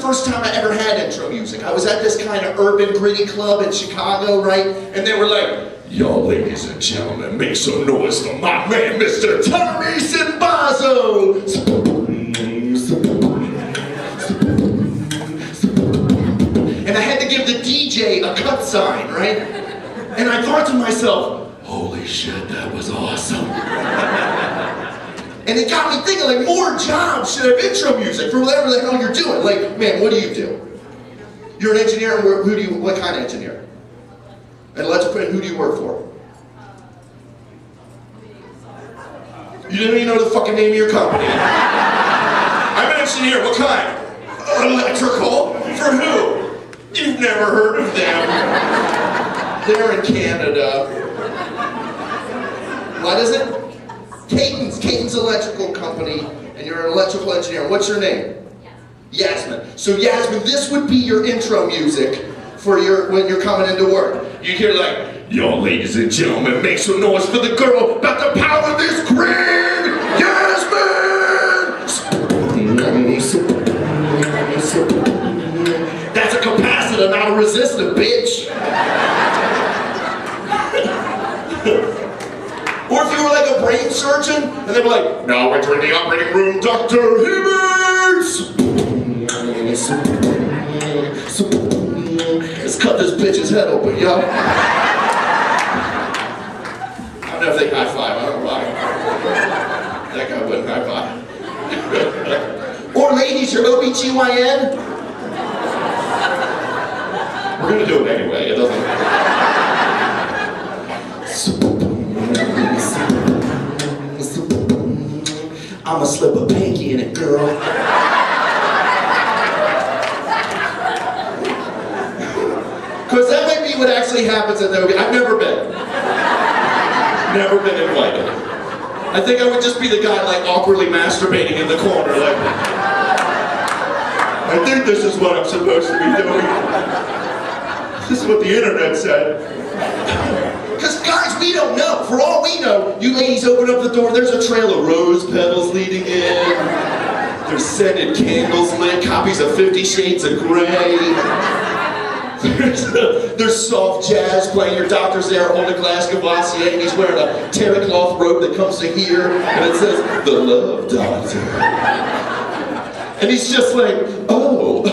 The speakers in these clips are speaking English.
first time I ever had intro music. I was at this kind of urban gritty club in Chicago, right? And they were like, "Y'all ladies and gentlemen, make some noise for my man, Mr. Tommy Simbazo." And I had to give the DJ a cut sign, right? And I thought to myself, holy shit, that was awesome. And it got me thinking, like, more jobs should have intro music for whatever the hell you're doing. Like, man, what do you do? You're an engineer, and what kind of engineer? An electrical, and who do you work for? You didn't even know the fucking name of your company. I'm an engineer, what kind? Electrical? For who? You've never heard of them. They're in Canada. What is it? Caton's Electrical Company, and you're an electrical engineer. What's your name? Yasmin. So Yasmin, this would be your intro music for when you're coming into work. You hear like, "Y'all ladies and gentlemen, make some noise for the girl about to power this crib, Yasmin!" That's a capacitor, not a resistor, bitch. Or if you were like a brain surgeon, and they were like, "Now entering the operating room, Dr. Hibbers!" Let's cut this bitch's head open, yo. I don't know if they high five, I don't know why. That guy wouldn't high five. Or ladies, your OBGYN? We're gonna do it anyway, it doesn't. I'ma slip a pinky in it, girl. Because that might be what actually happens at the OB. I've never been. Never been invited. I think I would just be the guy like awkwardly masturbating in the corner, like, "I think this is what I'm supposed to be doing. This is what the internet said." Because guys, we don't know. For all we know, you ladies open up the door, there's a trail of rose petals leading in. There's scented candles lit, copies of 50 Shades of Grey. There's soft jazz playing. Your doctor's there holding a glass of Courvoisier, and he's wearing a terry cloth robe that comes to here, and it says, "The Love Doctor." And he's just like, "Oh,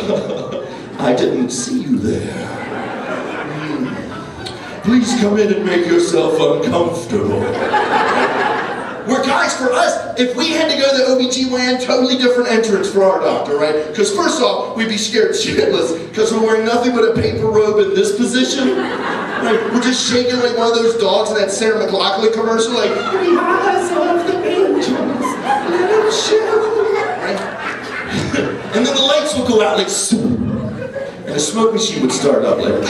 I didn't see you there. Please come in and make yourself uncomfortable." Where guys, for us, if we had to go to the OBGYN, totally different entrance for our doctor, right? Because first off, we'd be scared shitless because we're wearing nothing but a paper robe in this position. Right? We're just shaking like one of those dogs in that Sarah McLachlan commercial, like, "Because of the angels, let them show." Right? And then the lights would go out like, and the smoke machine would start up like,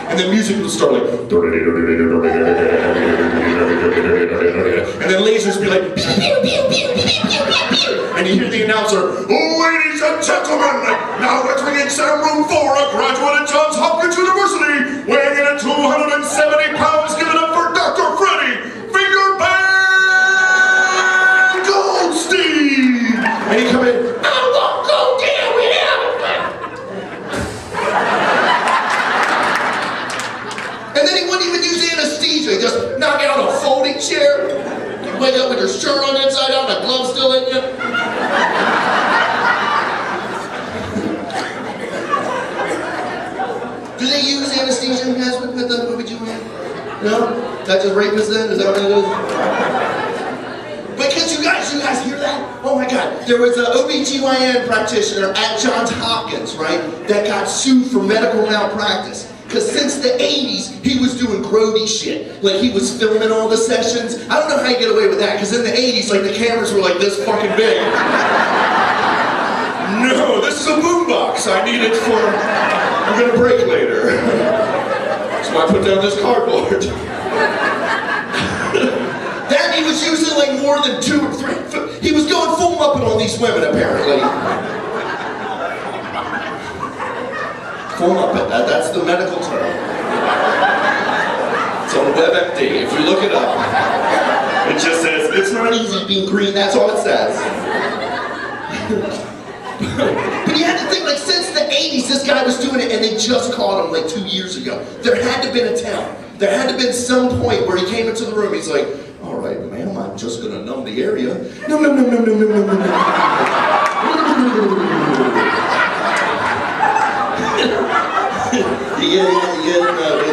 and then music would start like, and then lasers would be like, pew, pew, pew, pew, pew, pew, pew. And you hear the announcer, "Ladies and gentlemen, now entering exam room 4, a graduate at Johns Hopkins University, weighing in at 270 pounds, give it up for Dr. Freddie Fingerbang Goldstein." And he'd come in, "I won't go down without it." And then he wouldn't even use anesthesia. He'd just knock out a folding chair. You'd wake up with your shirt on inside out and a glove still in you. Do they use anesthesia with the OBGYN? No? That just rapists then? Is that what it is? Because you guys hear that? Oh my God. There was an OBGYN practitioner at Johns Hopkins, right, that got sued for medical malpractice. Because since the 80s, he was doing grody shit. Like, he was filming all the sessions. I don't know how you get away with that, because in the 80s, like, the cameras were like this fucking big. No, this is a boombox. I need it for, I'm gonna break later. So I put down this cardboard. That he was using like more than 2 or 3. He was going full Muppet on these women, apparently. Full Muppet, that's the medical term. It's on WebMD, if you look it up. It just says, "It's not easy being green," that's all it says. But he had 80s, this guy was doing it, and they just caught him like 2 years ago. There had to have been a town. There had to have been some point where he came into the room, he's like, all right, ma'am, I'm just gonna numb the area. No. You get it? No.